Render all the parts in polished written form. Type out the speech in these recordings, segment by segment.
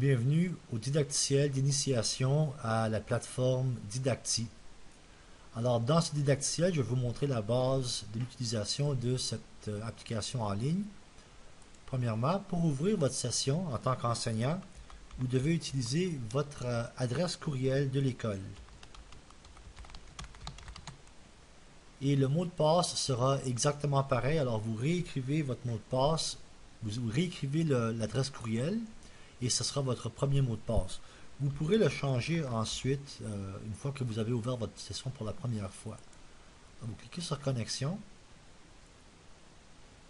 Bienvenue au didacticiel d'initiation à la plateforme Didacti. Alors, dans ce didacticiel, je vais vous montrer la base de l'utilisation de cette application en ligne. Premièrement, pour ouvrir votre session en tant qu'enseignant, vous devez utiliser votre adresse courriel de l'école. Et le mot de passe sera exactement pareil. Alors, vous réécrivez votre mot de passe, vous réécrivez l'adresse courriel, et ce sera votre premier mot de passe. Vous pourrez le changer ensuite, une fois que vous avez ouvert votre session pour la première fois. Vous cliquez sur Connexion,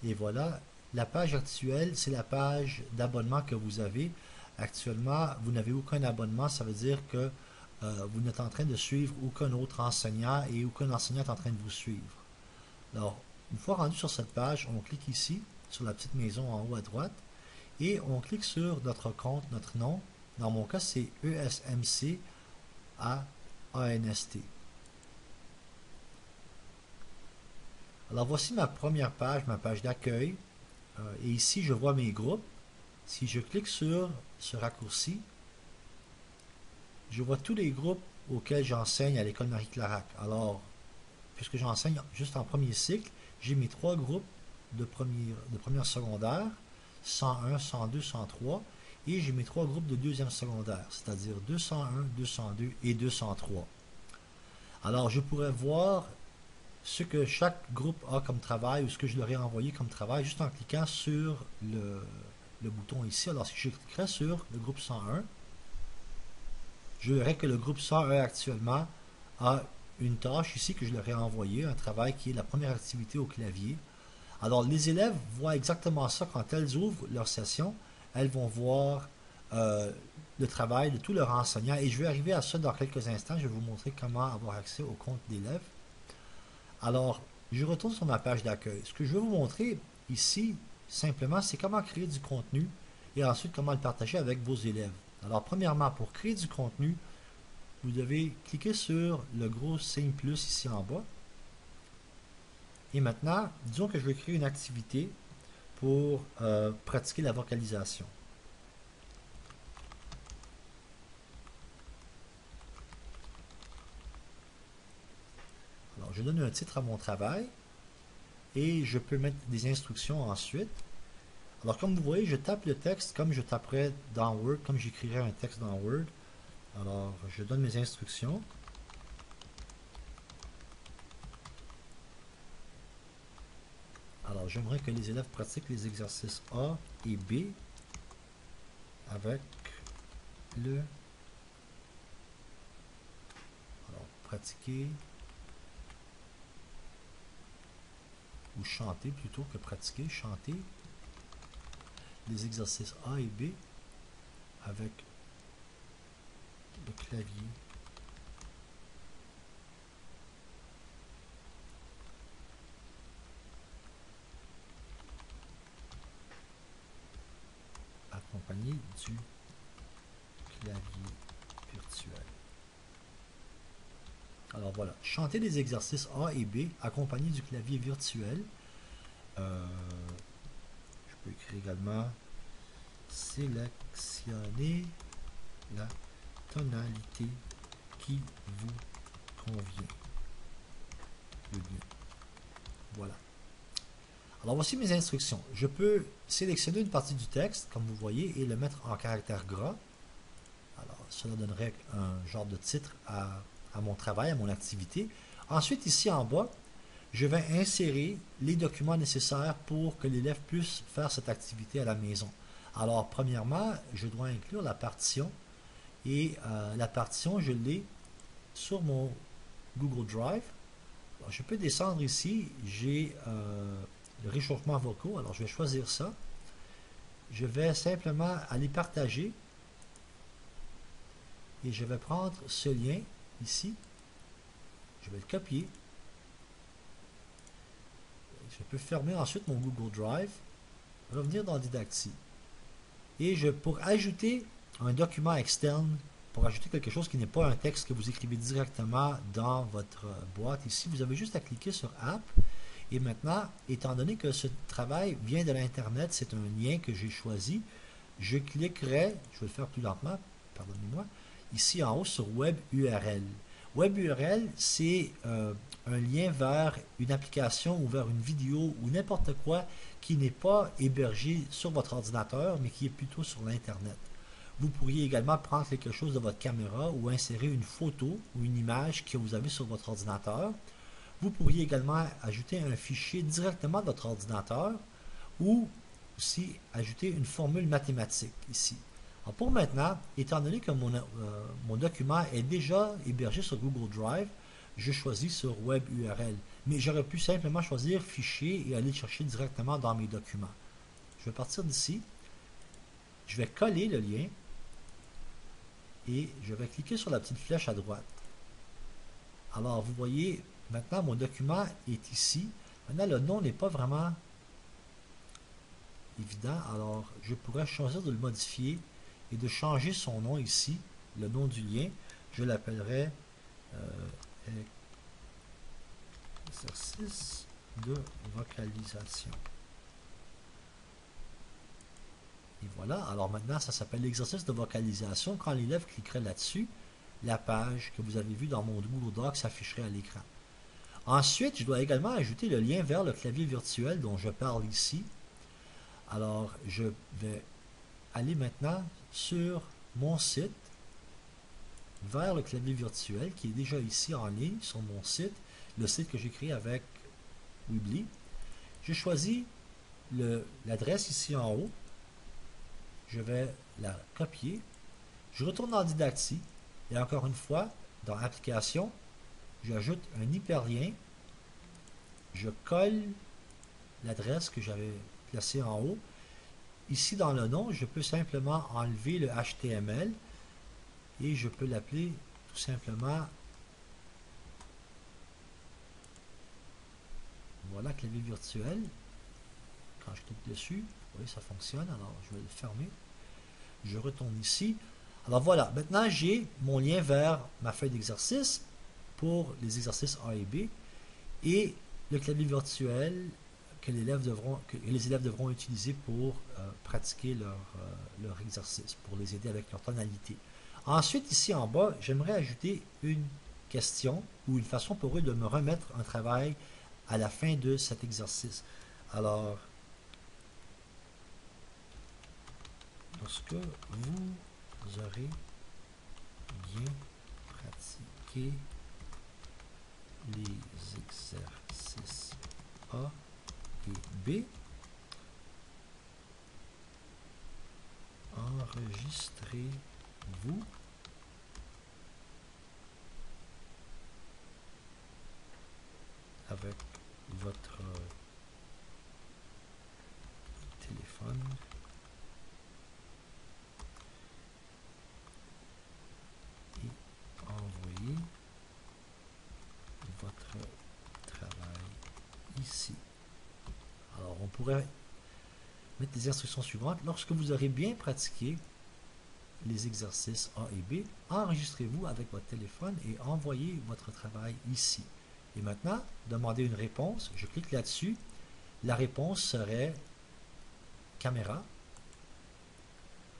et voilà, la page actuelle, c'est la page d'abonnement que vous avez. Actuellement, vous n'avez aucun abonnement, ça veut dire que vous n'êtes en train de suivre aucun autre enseignant et aucun enseignant est en train de vous suivre. Alors, une fois rendu sur cette page, on clique ici, sur la petite maison en haut à droite, et on clique sur notre compte, notre nom. Dans mon cas, c'est ESMC à ANST. Alors voici ma première page, ma page d'accueil. Et ici, je vois mes groupes. Si je clique sur ce raccourci, je vois tous les groupes auxquels j'enseigne à l'école Marie-Clarac. Alors, puisque j'enseigne juste en premier cycle, j'ai mes trois groupes de première secondaire, 101, 102, 103, et j'ai mes trois groupes de deuxième secondaire, c'est-à-dire 201, 202 et 203. Alors, je pourrais voir ce que chaque groupe a comme travail ou ce que je leur ai envoyé comme travail juste en cliquant sur le bouton ici. Alors, si je cliquerais sur le groupe 101, je verrai que le groupe 101 actuellement a une tâche ici que je leur ai envoyée, un travail qui est la première activité au clavier. Alors, les élèves voient exactement ça quand elles ouvrent leur session. Elles vont voir le travail de tous leurs enseignants. Et je vais arriver à ça dans quelques instants. Je vais vous montrer comment avoir accès au compte d'élèves. Alors, je retourne sur ma page d'accueil. Ce que je vais vous montrer ici, simplement, c'est comment créer du contenu et ensuite comment le partager avec vos élèves. Alors, premièrement, pour créer du contenu, vous devez cliquer sur le gros signe plus ici en bas. Et maintenant, disons que je vais créer une activité pour pratiquer la vocalisation. Alors, je donne un titre à mon travail et je peux mettre des instructions ensuite. Alors, comme vous voyez, je tape le texte comme je taperais dans Word, comme j'écrirais un texte dans Word. Alors, je donne mes instructions. Alors, j'aimerais que les élèves pratiquent les exercices A et B avec le... Alors, pratiquer ou chanter plutôt que pratiquer, chanter les exercices A et B avec le clavier. Accompagné du clavier virtuel. Alors voilà, chanter les exercices A et B accompagnés du clavier virtuel. Je peux écrire également sélectionner la tonalité qui vous convient le mieux. Voilà. Alors voici mes instructions. Je peux sélectionner une partie du texte, comme vous voyez, et le mettre en caractère gras. Alors cela donnerait un genre de titre à mon travail, à mon activité. Ensuite, ici en bas, je vais insérer les documents nécessaires pour que l'élève puisse faire cette activité à la maison. Alors, premièrement, je dois inclure la partition. Et la partition, je l'ai sur mon Google Drive. Alors, je peux descendre ici. J'ai le réchauffement vocaux. Alors, je vais choisir ça. Je vais simplement aller partager. Et je vais prendre ce lien ici. Je vais le copier. Je peux fermer ensuite mon Google Drive, revenir dans Didacti. Et pour ajouter un document externe, pour ajouter quelque chose qui n'est pas un texte que vous écrivez directement dans votre boîte ici, vous avez juste à cliquer sur App. Et maintenant, étant donné que ce travail vient de l'Internet, c'est un lien que j'ai choisi, je cliquerai, je vais le faire plus lentement, pardonnez-moi, ici en haut sur Web URL. Web URL, c'est un lien vers une application ou vers une vidéo ou n'importe quoi qui n'est pas hébergé sur votre ordinateur, mais qui est plutôt sur l'Internet. Vous pourriez également prendre quelque chose de votre caméra ou insérer une photo ou une image que vous avez sur votre ordinateur. Vous pourriez également ajouter un fichier directement de votre ordinateur ou aussi ajouter une formule mathématique ici. Alors pour maintenant, étant donné que mon document est déjà hébergé sur Google Drive, je choisis sur Web URL. Mais j'aurais pu simplement choisir Fichier et aller le chercher directement dans mes documents. Je vais partir d'ici. Je vais coller le lien et je vais cliquer sur la petite flèche à droite. Alors vous voyez, maintenant mon document est ici. Maintenant le nom n'est pas vraiment évident, alors je pourrais choisir de le modifier et de changer son nom ici, le nom du lien. Je l'appellerai exercice de vocalisation. Et voilà, alors maintenant ça s'appelle l'exercice de vocalisation. Quand l'élève cliquerait là-dessus, la page que vous avez vue dans mon Google Docs s'afficherait à l'écran. Ensuite, je dois également ajouter le lien vers le clavier virtuel dont je parle ici. Alors, je vais aller maintenant sur mon site, vers le clavier virtuel qui est déjà ici en ligne sur mon site, le site que j'ai créé avec Weebly. Je choisis l'adresse ici en haut. Je vais la copier. Je retourne dans Didacti et encore une fois, dans Application, j'ajoute un hyperlien. Je colle l'adresse que j'avais placée en haut. Ici, dans le nom, je peux simplement enlever le HTML et je peux l'appeler tout simplement, voilà, clavier virtuel. Quand je clique dessus, vous voyez, ça fonctionne. Alors, je vais le fermer. Je retourne ici. Alors voilà, maintenant j'ai mon lien vers ma feuille d'exercice pour les exercices A et B et le clavier virtuel que les élèves devront utiliser pour pratiquer leur exercice, pour les aider avec leur tonalité. Ensuite, ici en bas, j'aimerais ajouter une question ou une façon pour eux de me remettre un travail à la fin de cet exercice. Alors, lorsque vous aurez bien pratiqué les exercices A et B, enregistrez-vous avec votre téléphone et envoyez votre travail ici. Alors on pourrait mettre les instructions suivantes. Lorsque vous aurez bien pratiqué les exercices A et B, enregistrez-vous avec votre téléphone et envoyez votre travail ici. Et maintenant, demandez une réponse. Je clique là-dessus. La réponse serait caméra.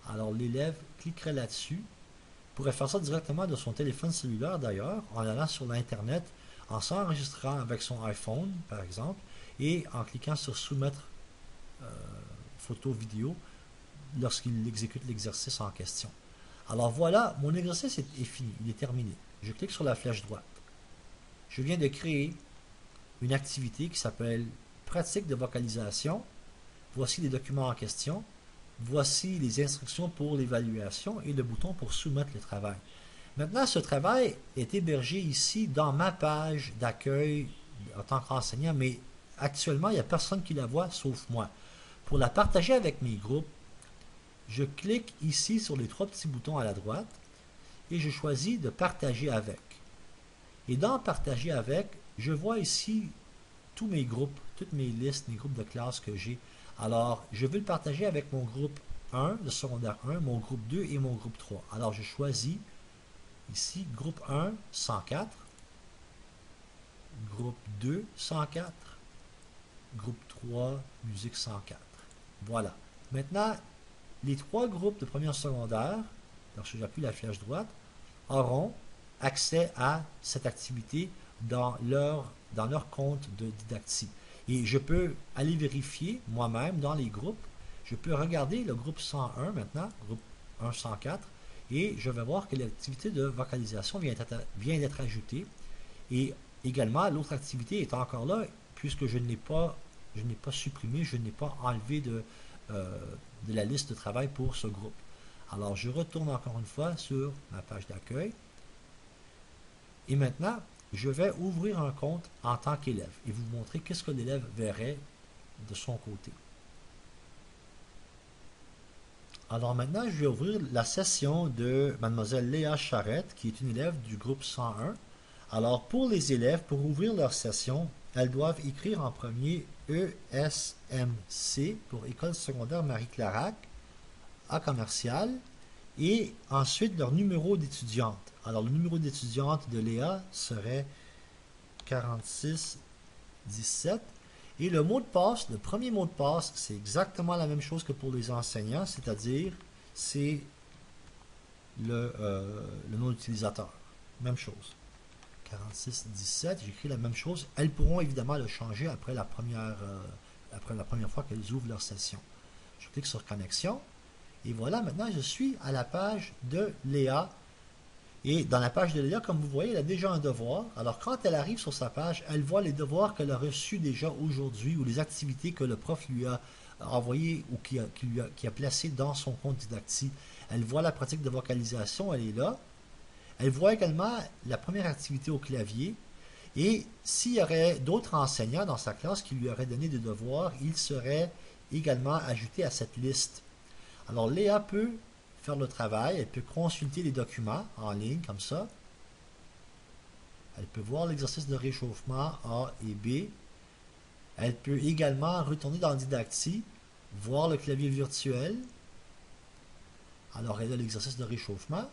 Alors l'élève cliquerait là-dessus. Pourrait faire ça directement de son téléphone cellulaire d'ailleurs, en allant sur l'Internet, en s'enregistrant avec son iPhone par exemple, et en cliquant sur soumettre photo, vidéo, lorsqu'il exécute l'exercice en question. Alors voilà, mon exercice est fini, il est terminé. Je clique sur la flèche droite. Je viens de créer une activité qui s'appelle pratique de vocalisation. Voici les documents en question. Voici les instructions pour l'évaluation et le bouton pour soumettre le travail. Maintenant, ce travail est hébergé ici dans ma page d'accueil en tant qu'enseignant, mais actuellement, il n'y a personne qui la voit sauf moi. Pour la partager avec mes groupes, je clique ici sur les trois petits boutons à la droite et je choisis de partager avec. Et dans partager avec, je vois ici tous mes groupes, toutes mes listes, mes groupes de classe que j'ai. Alors, je veux le partager avec mon groupe 1, le secondaire 1, mon groupe 2 et mon groupe 3. Alors, je choisis ici groupe 1, 104, groupe 2, 104, groupe 3, musique 104. Voilà. Maintenant, les 3 groupes de première secondaire, lorsque j'appuie la flèche droite, auront accès à cette activité dans leur compte de Didacti. Et je peux aller vérifier moi-même dans les groupes. Je peux regarder le groupe 101 maintenant, groupe 104, et je vais voir que l'activité de vocalisation vient d'être ajoutée. Et également, l'autre activité est encore là, puisque je ne l'ai pas supprimé, je ne l'ai pas enlevé de la liste de travail pour ce groupe. Alors, je retourne encore une fois sur ma page d'accueil. Et maintenant, je vais ouvrir un compte en tant qu'élève et vous montrer qu'est-ce que l'élève verrait de son côté. Alors maintenant, je vais ouvrir la session de mademoiselle Léa Charette, qui est une élève du groupe 101. Alors pour les élèves, pour ouvrir leur session, elles doivent écrire en premier ESMC pour École secondaire Marie-Clarac, A commercial, et ensuite leur numéro d'étudiante. Alors le numéro d'étudiante de Léa serait 4617. Et le mot de passe, le premier mot de passe, c'est exactement la même chose que pour les enseignants, c'est-à-dire c'est le nom d'utilisateur. Même chose. 4617, j'écris la même chose. Elles pourront évidemment le changer après la première fois qu'elles ouvrent leur session. Je clique sur connexion. Et voilà, maintenant je suis à la page de Léa. Et dans la page de Léa, comme vous voyez, elle a déjà un devoir. Alors quand elle arrive sur sa page, elle voit les devoirs qu'elle a reçus déjà aujourd'hui ou les activités que le prof lui a envoyées ou qui a placées dans son compte Didacti. Elle voit la pratique de vocalisation, elle est là. Elle voit également la première activité au clavier. Et s'il y aurait d'autres enseignants dans sa classe qui lui auraient donné des devoirs, ils seraient également ajoutés à cette liste. Alors Léa peut faire le travail, elle peut consulter les documents en ligne comme ça. Elle peut voir l'exercice de réchauffement A et B. Elle peut également retourner dans Didacti, voir le clavier virtuel. Alors elle a l'exercice de réchauffement.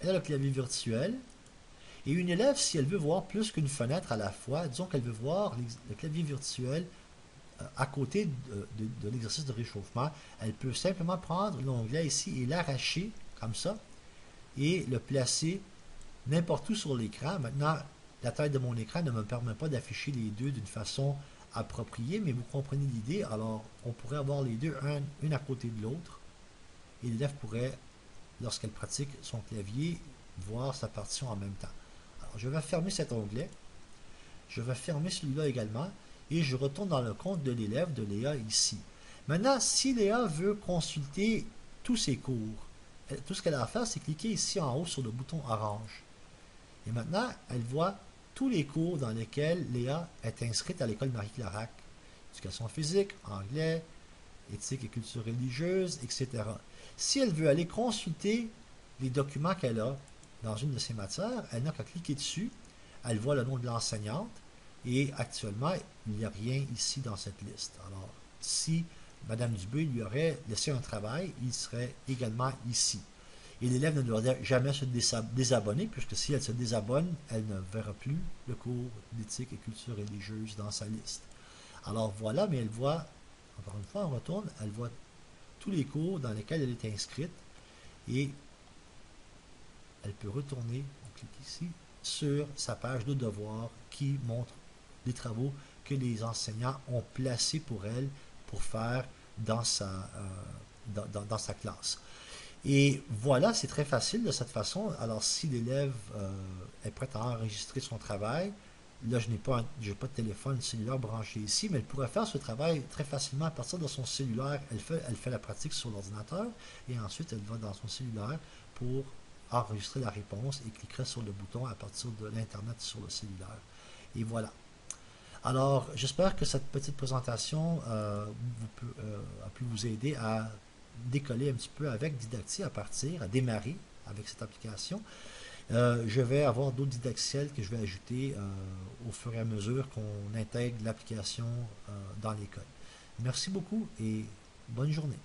Elle a le clavier virtuel. Et une élève, si elle veut voir plus qu'une fenêtre à la fois, disons qu'elle veut voir le clavier virtuel à côté de l'exercice de réchauffement, elle peut simplement prendre l'onglet ici et l'arracher comme ça et le placer n'importe où sur l'écran. Maintenant, la taille de mon écran ne me permet pas d'afficher les deux d'une façon appropriée, mais vous comprenez l'idée. Alors, on pourrait avoir les deux, une à côté de l'autre, et l'élève pourrait, lorsqu'elle pratique son clavier, voir sa partition en même temps. Alors, je vais fermer cet onglet. Je vais fermer celui-là également. Et je retourne dans le compte de l'élève de Léa ici. Maintenant, si Léa veut consulter tous ses cours, tout ce qu'elle a à faire, c'est cliquer ici en haut sur le bouton orange. Et maintenant, elle voit tous les cours dans lesquels Léa est inscrite à l'école Marie-Clarac. Éducation physique, anglais, éthique et culture religieuse, etc. Si elle veut aller consulter les documents qu'elle a dans une de ces matières, elle n'a qu'à cliquer dessus. Elle voit le nom de l'enseignante. Et actuellement, il n'y a rien ici dans cette liste. Alors, si Mme Dubé lui aurait laissé un travail, il serait également ici. Et l'élève ne doit jamais se désabonner, puisque si elle se désabonne, elle ne verra plus le cours d'éthique et culture religieuse dans sa liste. Alors voilà, mais elle voit, encore une fois, on retourne, elle voit tous les cours dans lesquels elle est inscrite et elle peut retourner, on clique ici, sur sa page de devoirs qui montre les travaux que les enseignants ont placés pour elle pour faire dans sa classe. Et voilà, c'est très facile de cette façon. Alors si l'élève est prêt à enregistrer son travail, là je n'ai pas de téléphone cellulaire branché ici, mais elle pourrait faire ce travail très facilement à partir de son cellulaire. Elle fait la pratique sur l'ordinateur et ensuite elle va dans son cellulaire pour enregistrer la réponse et cliquerait sur le bouton à partir de l'Internet sur le cellulaire. Et voilà. Alors, j'espère que cette petite présentation a pu vous aider à décoller un petit peu avec Didacti, à démarrer avec cette application. Je vais avoir d'autres didacticiels que je vais ajouter au fur et à mesure qu'on intègre l'application dans l'école. Merci beaucoup et bonne journée.